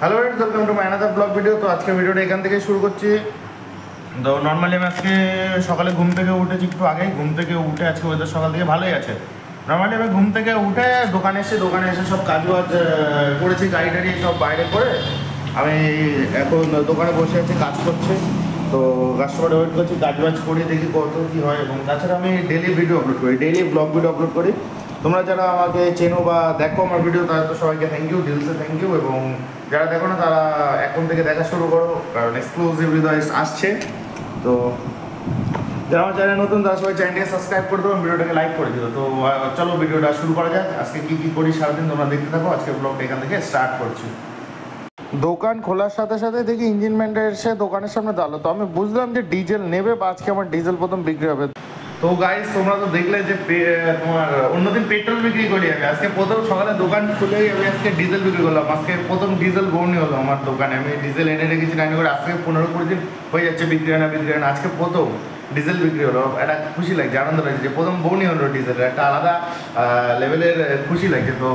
Hello friends, welcome to my another blog video. তো আজকে ভিডিওটা এখান থেকে শুরু করছি। তো নর্মালি আমি আজকে সকালে ঘুম থেকে উঠেছি একটু আগেই। ঘুম থেকে উঠে আজকে ওয়েদার সকাল থেকে ভালোই আছে। নর্মালি আমি ঘুম থেকে উঠে দোকানে এসে সব কাজ করেছি, গাড়ি টাড়ি সব বাইরে করে আমি এখন দোকানে বসে আছি, কাজ করছি। তো কাস্টমার ওয়েট করছি, কাজ করি, দেখি কত কী হয়। এবং তাছাড়া আমি ডেলি ভিডিও আপলোড করি, ডেলি ব্লগ ভিডিও আপলোড করি। তোমরা যারা আমাকে চেনো বা দেখো আমার ভিডিও, তারা তো সবাইকে থ্যাংক ইউ, দিলসে থ্যাংক ইউ। এবং যারা দেখো না তারা এখন থেকে দেখা শুরু করো, কারণ এক্সক্লুসিভ ভিডিও আসছে। তো যারা আমার চ্যানেল নতুন তারা সবাই চ্যানেলটাকে সাবস্ক্রাইব করে দেবো, ভিডিওটাকে লাইক করে দিও। তো চলো ভিডিওটা শুরু করা যাক। আজকে কী কী করি সারাদিন তোমরা দেখতে থাকো। আজকে ব্লগটা এখান থেকে স্টার্ট করছি। দোকান খোলার সাথে সাথে দেখি ইঞ্জিন ম্যানটা এসে দোকানের সামনে দাঁড়ালো। তো আমি বুঝলাম যে ডিজেল নেবে বা আজকে আমার ডিজেল প্রথম বিক্রি হবে। তো গাইস, তোমরা তো দেখলে যে তোমার অন্যদিন পেট্রোল বিক্রি করি আমি, আজকে প্রথম সকালে দোকান খুলেই আমি আজকে ডিজেল বিক্রি করলাম। আজকে প্রথম ডিজেল বউনি হলো আমার দোকানে। আমি ডিজেল এনে রেখেছি লাইন করে, আজকে 15-20 দিন হয়ে যাচ্ছে বিক্রি হয় না। আজকে প্রথম ডিজেল বিক্রি হলো, একটা খুশি লাগছে, আনন্দ লাগছে যে প্রথম বউনি হলো ডিজেলের, একটা আলাদা লেভেলের খুশি লাগছে। তো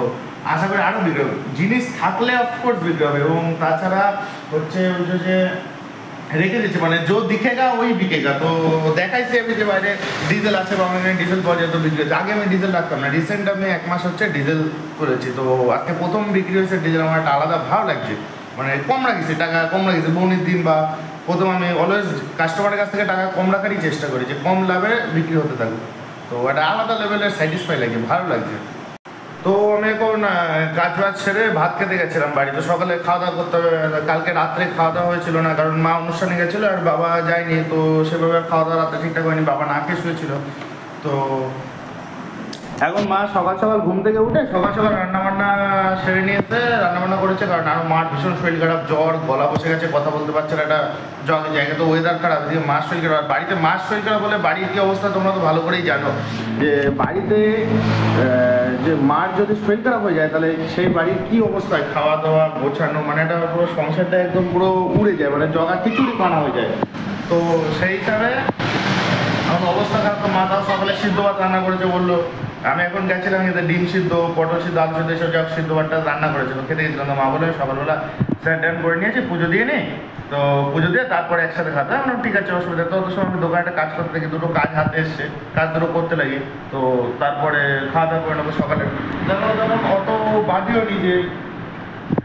আশা করি আরও বিক্রি হবে, জিনিস থাকলে অফকোর্স বিক্রি হবে। এবং তাছাড়া হচ্ছে যে রেখে দিচ্ছে, মানে যে দিখেগা ওই বিকেগা। তো দেখাইছি আমি যে বাইরে ডিজেল আছে বা অনলাইনে ডিজেল পাওয়া যায়, তো বিক্রি হচ্ছে। আগে আমি ডিজেল রাখতাম না, রিসেন্ট আমি 1 মাস হচ্ছে ডিজেল করেছি। তো আজকে প্রথম বিক্রি হয়েছে ডিজেল, আমার একটা আলাদা ভালো লাগছে। মানে কম রাখিছি, টাকা কম রাখিছি বৌনির দিন, বা প্রথম আমি অলওয়েজ কাস্টমারের কাছ থেকে টাকা কম রাখারই চেষ্টা করি, যে কম লাভে বিক্রি হতে থাকুক। তো একটা আলাদা লেভেলের স্যাটিসফাই লাগে, ভালো লাগছে। তো আমি এখন কাজ সেরে ভাত খেতে গেছিলাম বাড়িতে। সকালে খাওয়া দাওয়া করতে হবে, কালকে রাত্রে খাওয়া দাওয়া হয়েছিল না, কারণ মা অনুষ্ঠানে গেছিলো আর বাবা যায়নি। তো সেভাবে খাওয়া দাওয়া রাত্রে ঠিকঠাক হয়নি, বাবা না খেয়ে শুয়েছিল। তো এখন মা সকাল সকাল ঘুম থেকে উঠে সকাল রান্নাবান্না সেরে নিয়েছে, রান্নাবান্না করেছে। কারণ আরও মার ভীষণ শরীর খারাপ, জ্বর, গলা বসে গেছে, কথা বলতে পারছে না। একটা জায়গা তো ওয়েদার খারাপ, এদিকে মার শরীর খারাপ। বাড়িতে মার শরীর খারাপ বলে বাড়ির কী অবস্থা তোমরা তো ভালো করেই জানো, যে বাড়িতে যে মার যদি শরীর খারাপ হয়ে যায় তাহলে সেই বাড়ির কী অবস্থা, খাওয়া দাওয়া গোছানো, মানে একটা পুরো সংসারটা একদম পুরো উড়ে যায়, মানে জগা খিচুড়ি খাওয়া হয়ে যায়। তো সেই হিসাবে আমার অবস্থা খারাপ। তো মা তাও সকালে সিদ্ধ ভাত রান্না করেছে বললো। আমি এখন গেছিলাম খেতে, ডিম সিদ্ধ, পটল সিদ্ধ, আলু সিদ্ধ, এসব যা সিদ্ধ ভাতটা রান্না করেছিল, খেতে গেছিলাম। তো মা বলে সকালবেলা স্নান টান করে নিয়েছি, পুজো দিয়ে নিই, তো পুজো দিয়ে তারপরে একসাথে খাতে। আমরা ঠিক আছে, অসুবিধা। তো সময় আমি দোকানে কাজ করতে থাকি, দুটো কাজ হাতে এসছে, কাজ দুটো করতে লাগি। তো তারপরে খাওয়া দাওয়া করে নেবো সকালে। তখন অত বাদিও নি যে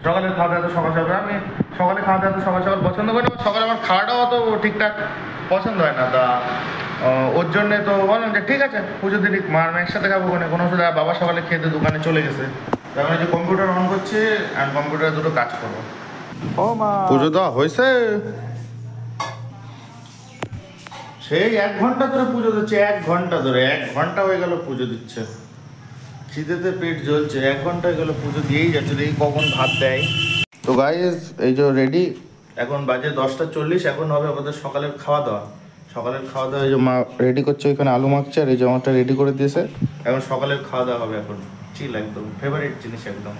সকালের খাওয়া দাওয়া তো সকাল সকাল, আমি সকালে খাওয়া দাওয়া তো সকাল সকাল পছন্দ করি। সকালে আমার খাওয়াটাও অত ঠিকঠাক পছন্দ হয় না। তা ওর জন্যে তো বললাম যে ঠিক আছে পুজো দিদি, মার একসাথে খাবো, কোনো অসুবিধা। বাবা সকালে খেতে দোকানে চলে গেছে। তখন যে কম্পিউটার অন করছে আর কম্পিউটারে দুটো কাজ করবো। ও মা, পুজো দেওয়া হয়েছে? সেই 1 ঘন্টা ধরে পুজো দিচ্ছে, 1 ঘন্টা ধরে, 1 ঘন্টা হয়ে গেল পুজো দিচ্ছে। খিদেতে পেট জ্বলছে, 1 ঘন্টা হয়ে গেল পুজো দিয়েই যাচ্ছে, দেখি কখন ভাত দেয়। তো গাইস, এই যে রেডি, এখন বাজে 10:40, এখন হবে আমাদের সকালের খাওয়া দাওয়া। সকালের খাওয়া দাওয়া এই যে মা রেডি করছে, ওইখানে আলু মাখছে, আর এই যে আমারটা রেডি করে দিয়েছে। এখন সকালের খাওয়া দাওয়া হবে, এখন চিল, একদম ফেভারিট জিনিস একদম।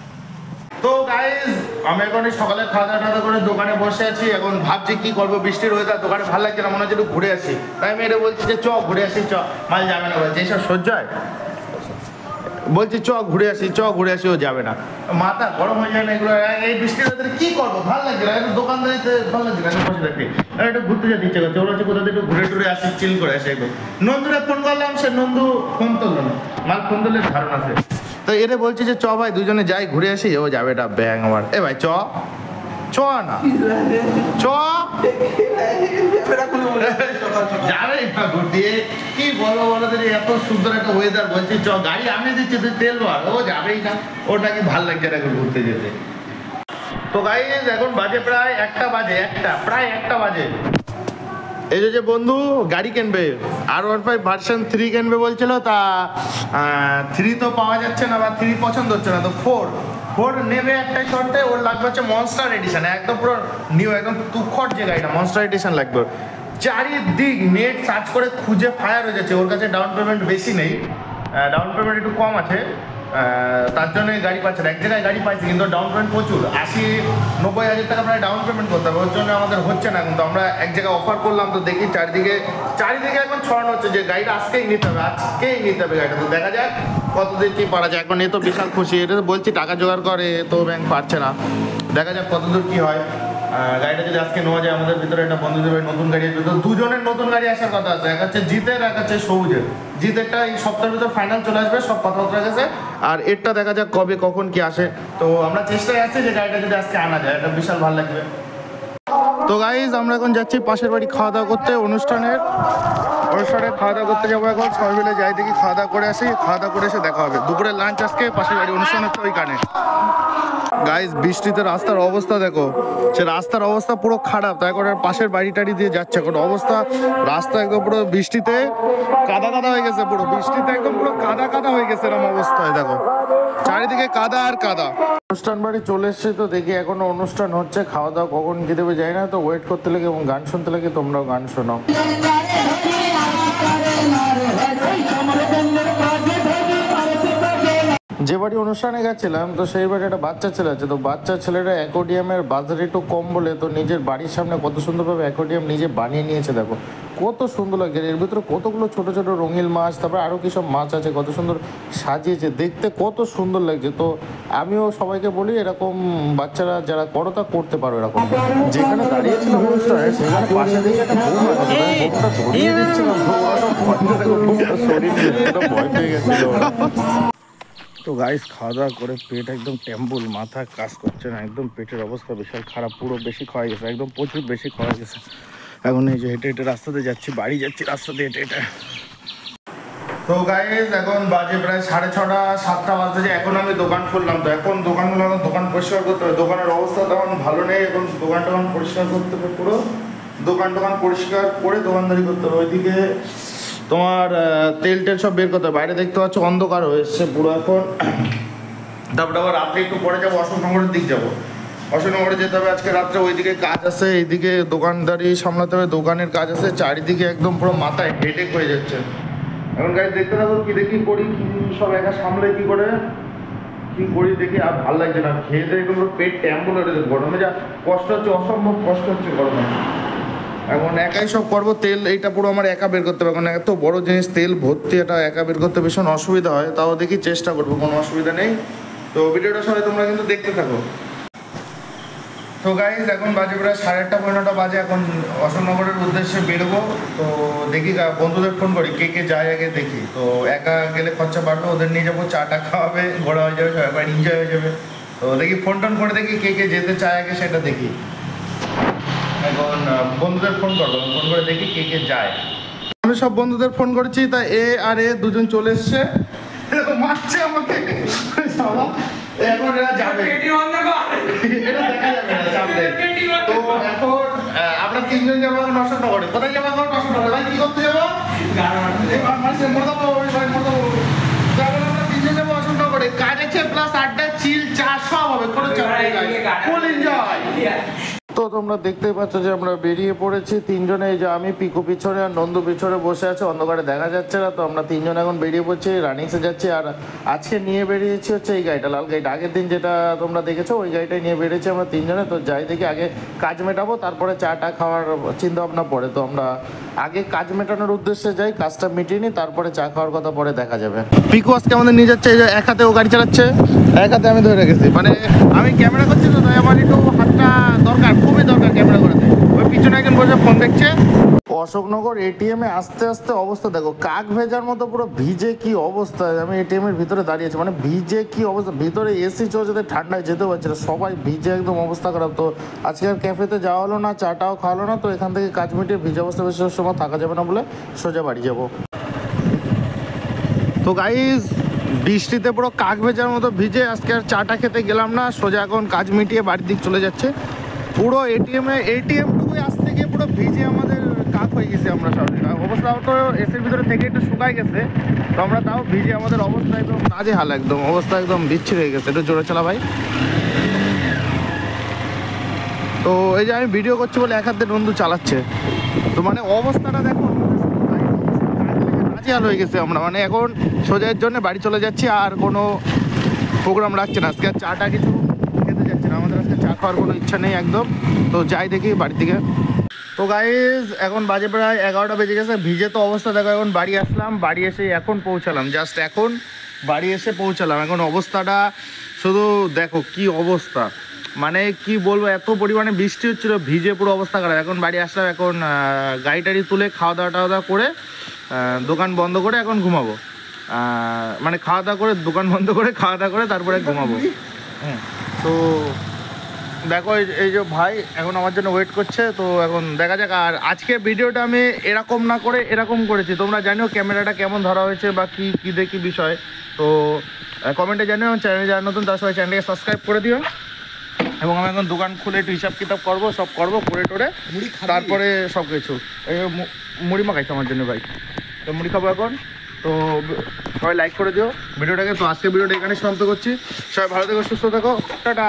তো গাইস, আমি এখন এই সকালে খাওয়া দাওয়া করে দোকানে বসে আছি। এখন ভাবছি কি করবো, বৃষ্টির ওয়েদার, দোকানে ভালো লাগছে না, মনে হচ্ছে একটু ঘুরে আসি। তাই আমি এটা বলছি যে চ ঘুরে আসি, চ। মাল যাবে না বলছে, এইসব সহ্য হয়? বলছি চ ঘুরে আসি, ও যাবে না। মাথা গরম হয়ে যায় না এগুলো। এই বৃষ্টির ওয়েদারে কি করবো, ভালো লাগছে না, একটু দোকানদারিতে ভালো লাগছে না, বসে থাকতে। একটু ঘুরতে যেতে ইচ্ছে করছে, ওরা হচ্ছে কোথাও একটু ঘুরে টুরে আসি, চিল করে আসে একদম। নন্দুরে ফোন করলাম, সে নন্দু ফোন তুললো না, মাল ফোন তুললে ধারণ আছে। তো এরে বলছি যে চ ভাই দুজনে যাই ঘুরে আসি, ও যাবে এটা ব্যাং আমার। এ ভাই চ না, চ যাবে না ঘুরতে। কি বলবো বলো তো, এত সুন্দর একটা ওয়েদার, বলছি চ, গাড়ি আমি দিচ্ছি, তুই তেল ভর, ও যাবেই না। ওটা কি ভাল লাগছে না এখন ঘুরতে যেতে। তো গাইস, এখন বাজে প্রায় 1টা বাজে, প্রায় 1টা বাজে। এই যে বন্ধু গাড়ি কিনবে, R15 ভার্সন 3 কিনবে বলছিল। তা 3 তো পাওয়া যাচ্ছে না, বা 3 পছন্দ হচ্ছে না। তো 4 নেবে একটাই শর্তে, ওর লাগবে হচ্ছে মনস্টার এডিশন, একদম পুরো নিউ, একদম তুখট যে গাড়িটা, মনস্টার এডিশন লাগবে। চারিদিক নেট সার্চ করে খুঁজে ফায়ার হয়ে যাচ্ছে। ওর কাছে ডাউন পেমেন্ট বেশি নেই, ডাউন পেমেন্ট একটু কম আছে, তার জন্য গাড়ি পাচ্ছে না। এক জায়গায় গাড়ি পাইছে, কিন্তু ডাউন পেমেন্ট প্রচুর, 80-90 হাজার টাকা প্রায় ডাউন পেমেন্ট করতে হবে। ওর জন্য আমাদের হচ্ছে না। কিন্তু আমরা এক জায়গায় অফার করলাম, তো দেখি চারিদিকে এখন ছড়ানো হচ্ছে যে গাড়িটা আজকেই নিতে হবে গাড়িটা। তো দেখা যাক কতদিন কি পারা যায়। এখন এ তো বিশাল খুশি, এটা তো বলছি টাকা জোগাড় করে, তো ব্যাংক পারছে না। দেখা যাক কতদূর কী হয়। গাড়িটা যদি আজকে নেওয়া যায়, আমাদের ভিতরে একটা বন্ধুদের নতুন গাড়ি আসবে, তো দুজনের নতুন গাড়ি আসার কথা আছে, এক হচ্ছে জিতের, এক হচ্ছে সবুজের। জিতেরটা এই সপ্তাহের ভিতরে ফাইনাল চলে আসবে, সব কথাবার্তা গেছে, আর এরটা দেখা যাক কবে কখন কি আসে। তো আমরা চেষ্টায় আছি যে গাড়িটা যদি আজকে আনা যায়, এটা বিশাল ভালো লাগবে। তো গাইজ আমরা এখন যাচ্ছি পাশের বাড়ি খাওয়া দাওয়া করতে, অনুষ্ঠানে খাওয়া দাওয়া করতে যাবো এখন। সবাই মিলে যাই দেখি, খাওয়া দাওয়া করে আসি, খাওয়া দাওয়া করে এসে দেখা হবে। দুপুরের লাঞ্চ আজকে পাশের বাড়ি অনুষ্ঠান হচ্ছে ওইখানে। গাইজ বৃষ্টিতে রাস্তার অবস্থা দেখো, সে রাস্তার অবস্থা পুরো খারাপ, তাই করে পাশের বাড়ি টাড়ি দিয়ে যাচ্ছে এখন অবস্থা। রাস্তা একদম পুরো বৃষ্টিতে কাদা কাদা হয়ে গেছে, পুরো বৃষ্টিতে একদম পুরো কাদা কাদা হয়ে গেছে এরকম অবস্থায় দেখো, চারিদিকে কাদা আর কাদা। অনুষ্ঠান বাড়ি চলে এসছে, তো দেখি এখনো অনুষ্ঠান হচ্ছে, খাওয়া দাওয়া কখন কি দেবে যাই না, তো ওয়েট করতে লাগে এবং গান শুনতে লাগে। তোমরাও গান শোনো। যে বাড়ি অনুষ্ঠানে গেছিলাম, তো সেই বাড়ি একটা বাচ্চা ছেলে আছে, তো বাচ্চা ছেলেটা অ্যাকোডিয়ামের বাজার একটু কম বলে তো নিজের বাড়ির সামনে কত সুন্দরভাবে অ্যাকোডিয়াম নিজে বানিয়ে নিয়েছে। দেখো কত সুন্দর লাগছে, এর ভিতরে কতগুলো ছোট ছোট রঙিন মাছ, তারপরে আরও কী সব মাছ আছে, কত সুন্দর সাজিয়েছে, দেখতে কত সুন্দর লাগছে। তো আমিও সবাইকে বলি এরকম বাচ্চারা যারা করো তা করতে পারো এরকম। যেখানে দাঁড়িয়েছিলাম অনুষ্ঠানে সেখানে পাশে দেখে একটা বউ আছে, বউটা ধরিয়ে দিচ্ছিলাম, ভয় পেয়ে গেছিল। তো গাইস খাওয়া দাওয়া করে পেট একদম টেম্বুল, মাথা কাজ করছে না, একদম পেটের অবস্থা বিশাল খারাপ, পুরো বেশি খাওয়া গেছে, একদম প্রচুর বেশি খাওয়া গেছে। এখন এই যে হেঁটে হেঁটে রাস্তাতে যাচ্ছি, বাড়ি যাচ্ছি রাস্তাতে হেঁটে হেঁটে। তো গাইস এখন বাজে প্রায় 6:30 7টা বাজে, যে এখন আমি দোকান খুললাম, তো এখন দোকান খুললাম, দোকান পরিষ্কার করতে হবে। দোকানের অবস্থা তেমন ভালো নেই, এখন দোকান টোকান পরিষ্কার করতে হবে, পুরো দোকান টোকান পরিষ্কার করে দোকানদারি করতে হবে। ওইদিকে তোমার তেল টেল সব বের করতে হবে। বাইরে দেখতে পাচ্ছ অন্ধকার হয়ে এসছে পুরো এখন। তারপরে আবার রাত্রে একটু পরে যাবো, অশোকনগরের দিক যাবো, অশোকনগরে যেতে হবে আজকে রাত্রে, ওইদিকে কাজ আছে, এইদিকে দোকানদারি সামলাতে হবে, দোকানের কাজ আছে, চারিদিকে একদম পুরো মাথায় হেডেক হয়ে যাচ্ছে। এখন গাড়ি দেখতে থাকো, কী দেখি করি, কী সব একা সামলে কী করে কী করি দেখি, আর ভালো লাগছে না, খেয়ে দিয়ে একদম পুরো পেট ট্যাম্বুল হয়ে গেছে, গরমে যা কষ্ট হচ্ছে, অসম্ভব কষ্ট হচ্ছে গরমে। এখন একাই সব করবো, তেল এইটা পুরো আমার একা বের করতে হবে, এখন এত বড় জিনিস তেল ভর্তি, এটা একা বের করতে ভীষণ অসুবিধা হয়, তাও দেখি চেষ্টা করবো, কোনো অসুবিধা নেই। তো ভিডিওটা সবাই তোমরা কিন্তু দেখতে থাকো। তো গাইজ এখন বাজে প্রায় 8:30 বাজে, এখন অশোকনগরের উদ্দেশ্যে বেরোবো। তো দেখি বন্ধুদের ফোন করি, কে কে যায় আগে দেখি। তো একা গেলে খরচা বাড়বে, ওদের নিয়ে যাবো, চাটা খাওয়াবে, ঘোরা হয়ে যাবে, সবাই এনজয় হয়ে যাবে। তো দেখি ফোন টোন করে দেখি কে কে যেতে চায় আগে সেটা দেখি। এখন বন্ধুদের ফোন করবো, ফোন করে দেখি কে কে যায়। আমি সব বন্ধুদের ফোন করেছি, তা এ আর এ দুজন চলে এসছে, মারছে আমাকে, এখন এরা যাবে, এটা দেখা যাবে না, চাপ দেয়। তো এখন আমরা তিনজন যাবো এখন অশোকনগরে। কোথায় যাবো এখন? অশোকনগরে। ভাই কি করতে যাবো? তিনজন যাবো অশোকনগরে, কাজ আছে প্লাস আড্ডা, চিল, চা সব হবে, কোনো চাপ নেই, ফুল এনজয়। তো তোমরা দেখতেই পাচ্ছ যে আমরা বেরিয়ে পড়েছি তিনজনে, এই যে আমি, পিকু পিছনে আর নন্দু পিছনে বসে আছে, অন্ধকারে দেখা যাচ্ছে না। তো আমরা তিনজন এখন বেরিয়ে পড়ছি, রানিংসে যাচ্ছি। আর আজকে নিয়ে বেরিয়েছি হচ্ছে এই গাড়িটা, লাল গাড়িটা, আগের দিন যেটা তোমরা দেখেছো ওই গাড়িটাই নিয়ে বেরিয়েছি আমরা তিনজনে। তো যাই দেখি, আগে কাজ মেটাবো, তারপরে চাটা খাওয়ার চিন্তা ভাবনা পড়ে। তো আমরা আগে কাজ মেটানোর উদ্দেশ্যে যাই, কাজটা মিটিয়ে নিই, তারপরে চা খাওয়ার কথা পরে দেখা যাবে। পিকু আজকে আমাদের নিয়ে যাচ্ছে, এই যে এক হাতে ও গাড়ি চালাচ্ছে, এক হাতে আমি ধরে রেখেছি, মানে আমি ক্যামেরা করছি, তো তাই আমার একটু হাতটা দরকার, খুবই দরকার ক্যামেরা করে দেয়। ওই পিছনে একজন বসে ফোন দেখছে। অশোকনগর এটিএম এ আস্তে আস্তে অবস্থা দেখো, কাক ভেজার মতো পুরো ভিজে কি অবস্থা। আমি এটিএম এর ভিতরে দাঁড়িয়েছি, মানে ভিজে কি অবস্থা, ভিতরে এসি চলছে, ঠান্ডায় যেতে পারছে না, সবাই ভিজে একদম অবস্থা খারাপ। তো আজকে আর ক্যাফেতে যাওয়া হলো না, চাটাও খাওয়ালো না। তো এখান থেকে কাজ মিটিয়ে ভিজে অবস্থা বেশি সময় থাকা যাবে না বলে সোজা বাড়ি যাবো। তো গাইজ বৃষ্টিতে পুরো কাক ভেজার মতো ভিজে আজকে আর চাটা খেতে গেলাম না, সোজা এখন কাজ মিটিয়ে বাড়ির দিক চলে যাচ্ছে। পুরো এটিএমটুকুই আজ থেকে পুরো ভিজে আমাদের কাক হয়ে গেছে, আমরা সব অবস্থা তো এসির ভিতরে থেকে একটু শুকাই গেছে, তো আমরা তাও ভিজে আমাদের অবস্থা একদম নাজেহাল, একদম অবস্থা একদম বিচ্ছিরি হয়ে গেছে। একটু জোরে চালা ভাই। তো এই যে আমি ভিডিও করছি বলে এক হাতে নন্দু চালাচ্ছে, তো মানে অবস্থাটা দেখো নাজেহাল হয়ে গেছে আমরা, মানে এখন সোজার জন্য বাড়ি চলে যাচ্ছি, আর কোনো প্রোগ্রাম রাখছে না আজকে, আর চাটা কিছু খেতে যাচ্ছে না, আমাদের আজকে চা খাওয়ার কোনো ইচ্ছা নেই একদম। তো যাই দেখি বাড়ির দিকে। তো গাইজ এখন বাজে প্রায় 11টা বেজে গেছে, ভিজে তো অবস্থা দেখো। এখন বাড়ি আসলাম, বাড়ি এসে এখন পৌঁছালাম, জাস্ট এখন বাড়ি এসে পৌঁছালাম। এখন অবস্থাটা শুধু দেখো কি অবস্থা, মানে কি বলবো, এত পরিমাণে বৃষ্টি হচ্ছিলো, ভিজে পুরো অবস্থা খারাপ। এখন বাড়ি আসলাম, এখন গাড়ি টাড়ি তুলে খাওয়া দাওয়া করে দোকান বন্ধ করে এখন ঘুমাবো। মানে খাওয়া দাওয়া করে দোকান বন্ধ করে খাওয়া দাওয়া করে তারপরে ঘুমাবো। তো দেখো এই যে ভাই এখন আমার জন্য ওয়েট করছে, তো এখন দেখা যাক। আর আজকে ভিডিওটা আমি এরকম না করে এরকম করেছি, তোমরা জানিও ক্যামেরাটা কেমন ধরা হয়েছে বা কী দেখি বিষয়। তো কমেন্টে জানিও, চ্যানেলে যারা নতুন তার সবাই চ্যানেলকে সাবস্ক্রাইব করে দিও। এবং আমি এখন দোকান খুলে একটু হিসাব কিতাব করবো, সব করবো করে টোরে, তারপরে সব কিছু। এই মুড়ি মাখাইছে আমার জন্য ভাই, তো মুড়ি খাবো এখন। তো সবাই লাইক করে দিও ভিডিওটাকে। তো আজকে ভিডিওটা এখানে সমাপ্ত করছি। সবাই ভালো থেকো, সুস্থ থাকো, টাটা।